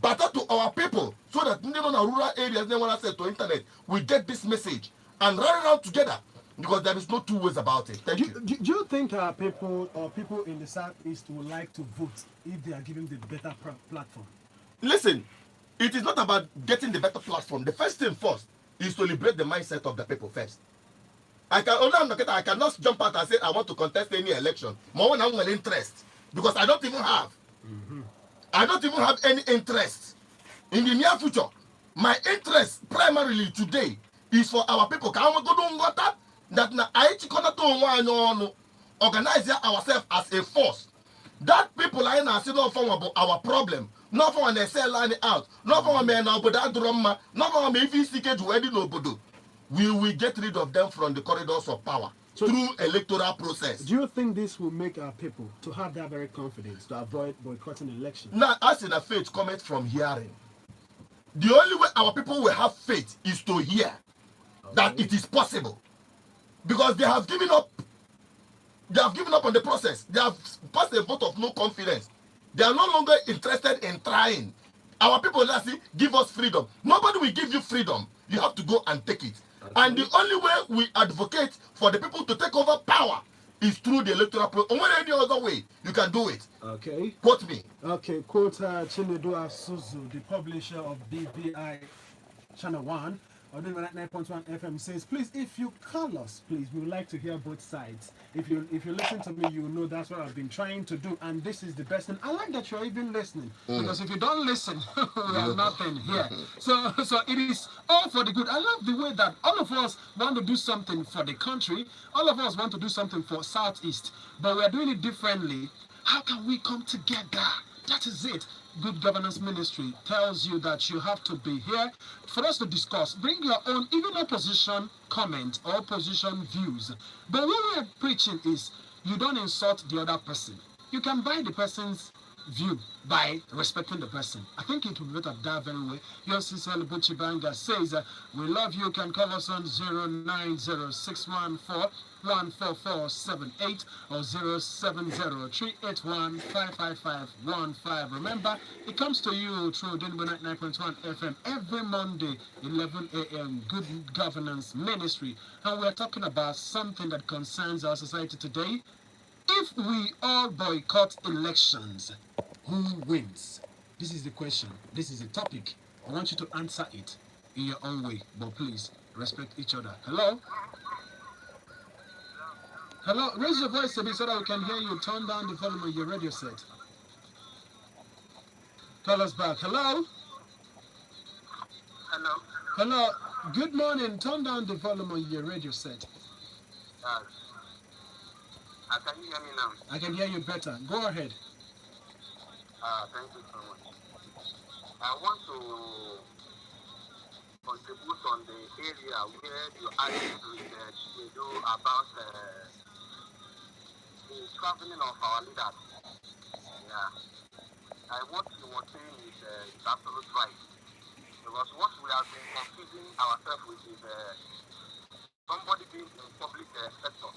Speaker 2: better to our people, so that in the rural areas, they want to say to internet, we get this message and run around together. Because there is no two ways about it. Thank you.
Speaker 1: Do you think people in the Southeast would like to vote if they are given the better platform?
Speaker 2: Listen, it is not about getting the better platform. The first thing first is to liberate the mindset of the people first. I cannot jump out and say I want to contest any election. More than one interest, because I don't even have. I don't even have any interest in the near future. My interest primarily today is for our people. Can we go to Whatapp? That na I organize ourselves as a force. That people are not saying about our problem. Not for an sell line out. Not for a man but that drama. Not for a maybe secret to any nobody. We will get rid of them from the corridors of power through electoral process.
Speaker 1: Do you think this will make our people to have that very confidence to avoid boycotting elections?
Speaker 2: Now, as in a faith comment from hearing. The only way our people will have faith is to hear that it is possible. Because they have given up. They have given up on the process. They have passed a vote of no confidence. They are no longer interested in trying. Our people just say, give us freedom. Nobody will give you freedom. You have to go and take it. Okay. And the only way we advocate for the people to take over power is through the electoral process. Or any other way, you can do it.
Speaker 1: Okay.
Speaker 2: Quote me.
Speaker 1: Okay. Quote Chinedu Asuzu, the publisher of BVI Channel 1. On 9.1 FM says, please, if you call us, please, we would like to hear both sides. If you listen to me, you know that's what I've been trying to do, and this is the best. And I like that you're even listening, because if you don't listen, we have nothing here. So it is all for the good. I love the way that all of us want to do something for the country. All of us want to do something for Southeast, but we are doing it differently. How can we come together? That is it. Good Governance Ministry tells you that you have to be here for us to discuss. Bring your own, even opposition comment or opposition views. But what we are preaching is you don't insult the other person. You can buy the person's view by respecting the person. I think it will be better that very way. Your sister Buchi Banga says, we love you. You can call us on 09061414478 or 07038155515. Remember, it comes to you through Denver 99.1 FM every Monday, 11 a.m. Good Governance Ministry. And we're talking about something that concerns our society today. If we all boycott elections, who wins? This is the question. This is the topic. I want you to answer it in your own way, but please respect each other. Hello? Hello? Raise your voice a bit so that we can hear you. Turn down the volume of your radio set. Call us back. Hello?
Speaker 3: Hello.
Speaker 1: Hello. Good morning. Turn down the volume of your radio set.
Speaker 3: Can you hear me now?
Speaker 1: I can hear you better. Go ahead.
Speaker 3: Thank you so much. I want to contribute on the area where you argued with Chinedu about the traveling of our leaders. Yeah. What you were saying is absolutely right. Because what we have been confusing ourselves with is somebody being in public sector.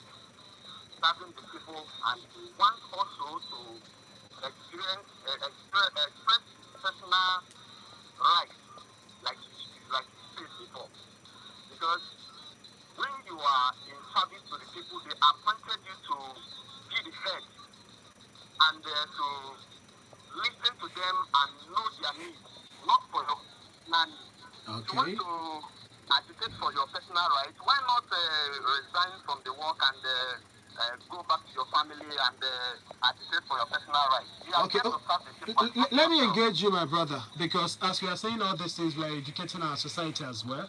Speaker 3: serving the people, and he wants also to express personal rights, like he said before. Because when you are in service to the people, they appointed you to be the head and to listen to them and know their needs, not for your personal needs. If you want to agitate for your personal rights, why not resign from the work and go back to your family and agitate for your personal rights? You are
Speaker 1: Okay.
Speaker 3: here to serve the people.
Speaker 1: Let me engage you, my brother, because as we are saying all these things, we are educating our society as well.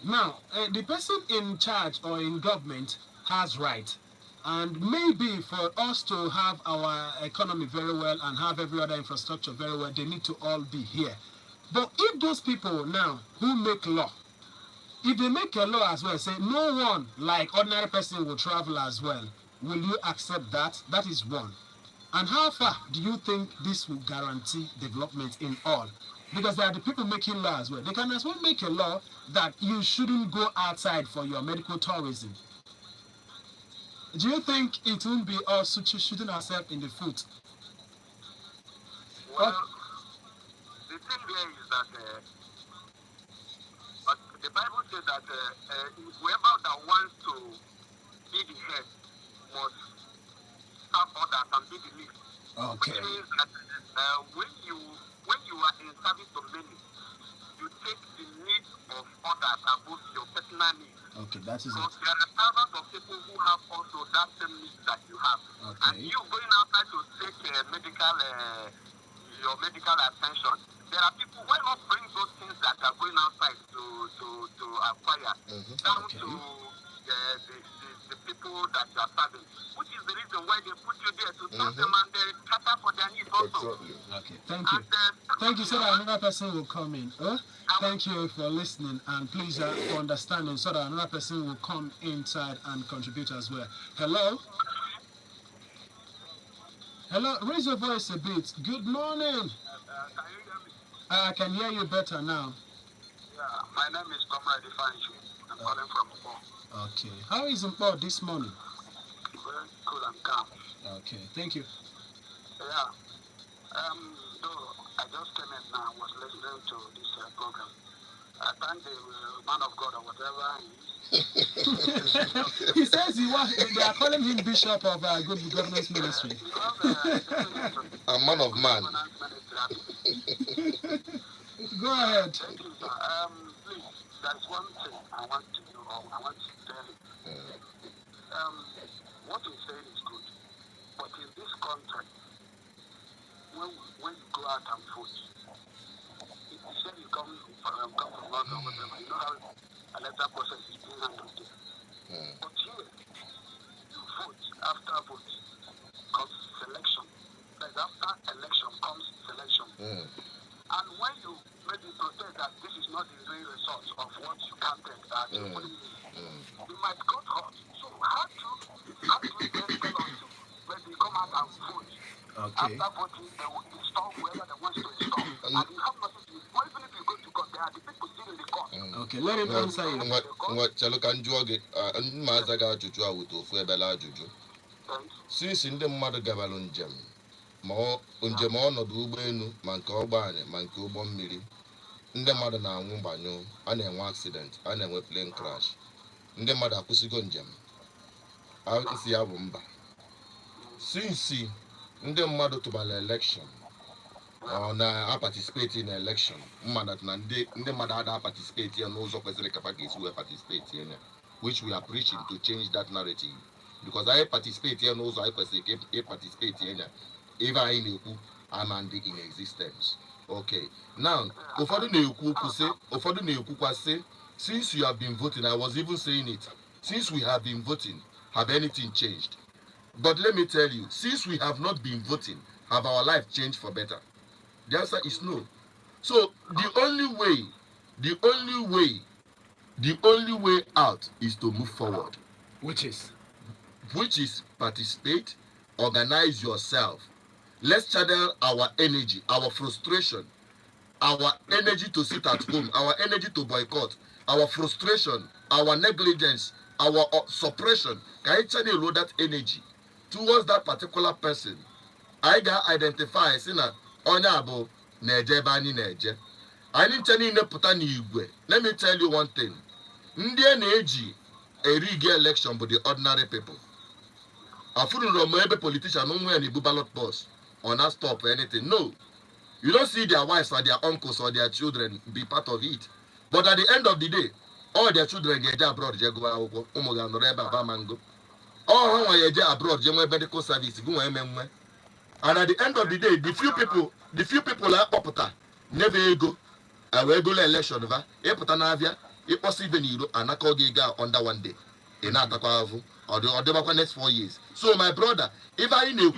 Speaker 1: Now, the person in charge or in government has right. And maybe for us to have our economy very well and have every other infrastructure very well, they need to all be here. But if those people now who make law, if they make a law as well, say no one like ordinary person will travel as well, will you accept that? That is one. And how far do you think this will guarantee development in all? Because there are the people making law as well. They can as well make a law that you shouldn't go outside for your medical tourism. Do you think it won't be us shooting ourselves in the foot?
Speaker 3: Well, the thing there is that the Bible says that whoever that wants to be the head must serve others and be the least.
Speaker 1: Okay.
Speaker 3: Which means that when you are in service to many, you take the needs of others above your personal needs.
Speaker 1: Okay, that is
Speaker 3: Because
Speaker 1: it.
Speaker 3: there are thousands of people who have also that same needs that you have.
Speaker 1: Okay.
Speaker 3: And you going outside to take your medical attention. There are people, why not bring those things that are going outside to acquire down
Speaker 1: Okay.
Speaker 3: to the people that you are serving, which is the reason why they put you there to serve them and cater for their needs also.
Speaker 1: Okay, thank you. Thank you, so that another person will come in. Thank you for listening, and please for understanding, so that another person will come inside and contribute as well. Hello? Hello, raise your voice a bit. Good morning.
Speaker 3: Can you hear me?
Speaker 1: I can hear you better now.
Speaker 3: Yeah, my name is Comrade Ifanju. I'm calling from Mpo.
Speaker 1: Okay. How is Mpo this morning?
Speaker 3: Very cool and calm.
Speaker 1: Okay, thank you.
Speaker 3: Yeah. Though I just came in now, I was listening to this program. I thank the man of God or whatever he is.
Speaker 1: He says they are calling him Bishop of Good Governance Ministry.
Speaker 2: A man of man.
Speaker 1: Go ahead.
Speaker 3: Thank you, sir. Please, there's one thing I want to know, or I want to tell you. What you said is good, but in this country, when you go out and vote, if you say you come from London or whatever, you know how electoral process is being handled there. But here, you vote, after vote comes selection. Like after election comes selection. And when you maybe protest that this is not the real result of what you counted, that you might go hot. So how do you then tell us when they come out and vote?
Speaker 1: Okay.
Speaker 3: After voting, they will install whoever they want to install. And you have nothing to do. Even if you go to court, there are the people still in the court.
Speaker 1: Okay, let him answer you.
Speaker 2: Chalo ka njụọ gị mma aza gị ajụjụ a wụta ofu ebela ajụjụ. Since ndị mmadụ gabalụ njem ma njem ọnọdụ ụgbọelu ma nke ọgbọala ma nke ụgbọ mmiri, ndị mmadụ na-anwụ gbanyụ, a na-enwe accident, a na-enwe plane crash, ndị mmadụ akwụsịgo njem, isi ya bụ mba. Since ndị mmadụ tụbara election ọ na-participate in election, mmadụ na ndị mmadụ ada participate ya n'ụzọ kwesịrị ka esi wee participate ya, which we are preaching to change that narrative, because I participate ya n'ụzọ anyị kwesịrị ka participate ya, ebe anyị na-ekwu ama ndị in existence. Okay, now ụfọdụ na-ekwukwa sị, since you have been voting, I was even saying it, since we have been voting, have anything changed? But let me tell you, since we have not been voting, have our life changed for better? The answer is no. So the only way out is to move forward.
Speaker 1: Which is
Speaker 2: Participate, organize yourself. Let's channel our energy, our frustration, our energy to sit at home, our energy to boycott, our frustration, our negligence our suppression, can channel that energy towards that particular person. I got identify sina onya abo neje bani neje. I need to put an igwe. Let me tell you one thing. Indian age a rig election but the ordinary people. A fool maybe politician no way any ballot boss or not stop anything. No. You don't see their wives or their uncles or their children be part of it. But at the end of the day, all their children get abroad, they go out, mango. All how they abroad, they medical service, go and at the end of the day, the few people are popular, never go. A regular election, Epotanavia, it was even you and Giga under one day. In Atakavu or the next 4 years. So, my brother, if I know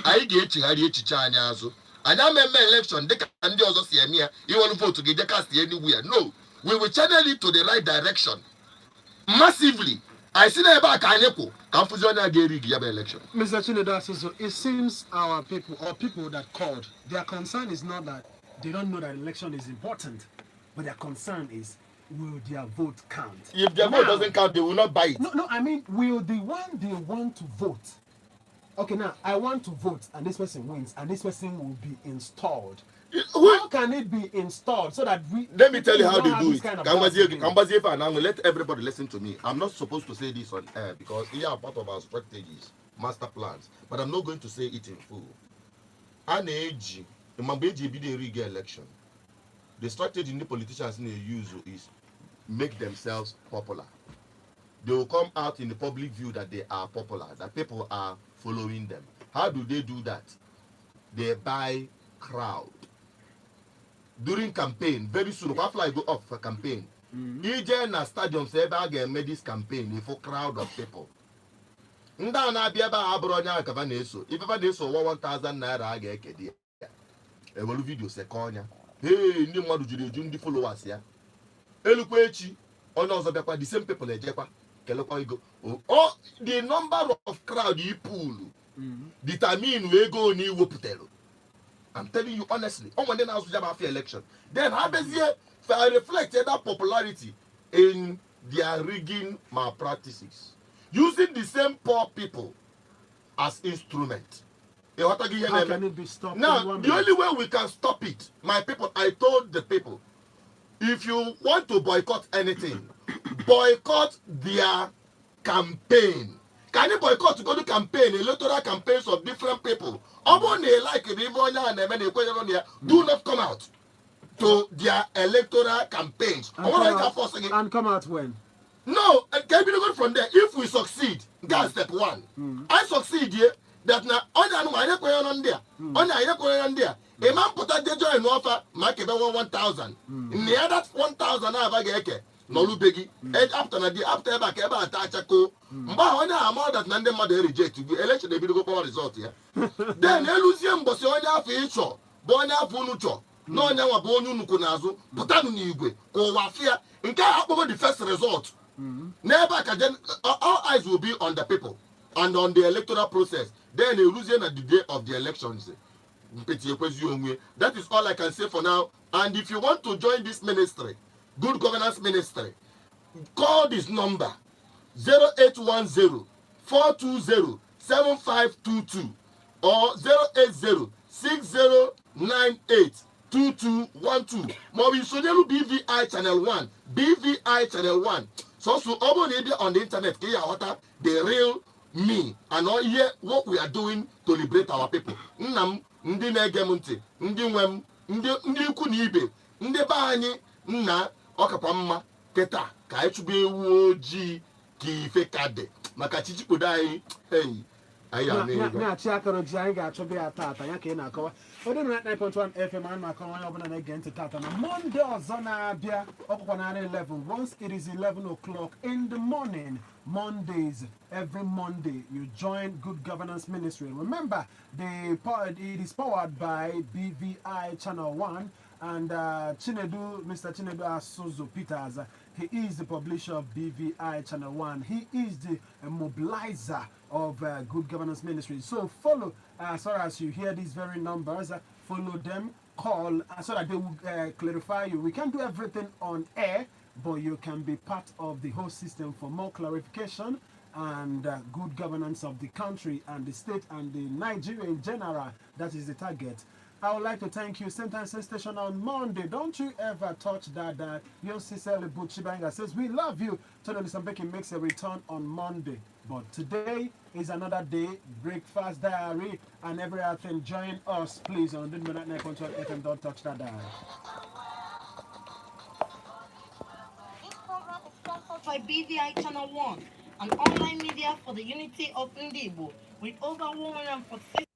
Speaker 2: I get you, I get you, and I remember election, they can do also see me. You want to vote to get the cast anywhere. No, we will channel it to the right direction massively. I see that back confusion again election.
Speaker 1: Mr. Chinedu, it seems our people or people that called, their concern is not that they don't know that election is important, but their concern is will their vote count?
Speaker 2: If their vote doesn't count, they will not buy it.
Speaker 1: No, I mean, will the one they want to vote? Okay, now I want to vote, and this person wins, and this person will be installed. How can it be installed so that we?
Speaker 2: Let me tell you how they do it. Let everybody listen to me. I'm not supposed to say this on air because here are part of our strategies, master plans, but I'm not going to say it in full. The election. The strategy the politicians use is make themselves popular. They will come out in the public view that they are popular, that people are following them. How do they do that? They buy crowd. During campaign, very soon, after I go off for campaign, in a stadium, say, I made this campaign for crowd of people. Ndana biaba abronya kavaneso. If ever they saw 1,000 naira, I get a video seconia. Hey, new model jundi followers ya. Elukwechi, on also the same people, Jepa. Oh, the number of crowd you pull determine where go ni woputelo. I'm telling you honestly. On when then I was after election. Then how does I reflected that popularity in their rigging malpractices, using the same poor people as instrument.
Speaker 1: How can it be stopped?
Speaker 2: Now, the only way we can stop it, my people, I told the people, if you want to boycott anything, boycott their campaign. Can you boycott to go to campaign, electoral campaigns of different people? Do not come out to their electoral campaigns.
Speaker 1: And come out when?
Speaker 2: No, can we go from there? If we succeed, that's step one. I succeed here. That now, on there. A man put a joy in offer, make about 1,000. Near that 1,000, I have a geke. No, biggie. And after back, about Tachako. But when I am more that Nande mother reject to be election, they will go for result here. Then Elusium Bosonia Ficho, Bona Funucho, no one ever Bonu Nukunazo, Putanu Nigwe, or Wafia, and can't have the first result. Never can all eyes will be on the people and on the electoral process. Then Elusium at the day of the elections. That is all I can say for now. And if you want to join this ministry, good governance ministry, call this number 0810 420 7522 or 080 6098 2212. Mobi Sodelu BVI Channel 1. BVI Channel 1. So on the internet, the real me and all hear what we are doing to liberate our people. Ndị na-ege m ntị, ndị nwe m, ndị ikwu na ibe, ndị be anyị nna ọkakwa mma keta ka anyị chụba ewu ojii ka ife ka dị maka chichikpodo anyị
Speaker 1: na-achị akọrọ ji anyị ga-achọba ya tata ya ka ị na-akọwa Odo 99.1 FM anyị na-akọwa onye ọbụla na-ege ntị tata na Monde ọzọ na-abịa ọkụkwa narị 11 once it is 11 o'clock in the morning. Mondays, every Monday, you join Good Governance Ministry. Remember, it is powered by BVI Channel 1 and Mr. Chinedu Asuzu Peters. He is the publisher of BVI Channel 1. He is the mobilizer of Good Governance Ministry. So follow, as far as you hear these very numbers, follow them, call, so that they will clarify you. We can't do everything on air, but you can be part of the whole system for more clarification and good governance of the country and the state and the Nigeria in general. That is the target. I would like to thank you. Same time, same station on Monday. Don't you ever touch that. Your sister Buchibanga says, we love you. Tony Lisambeki makes a return on Monday. But today is another day. Breakfast diary and every other thing. Join us, please, on the Midnight Night Control FM. Don't touch that dial.
Speaker 4: This program is sponsored by BVI Channel 1, an online media for the unity of Ndibo, with over 146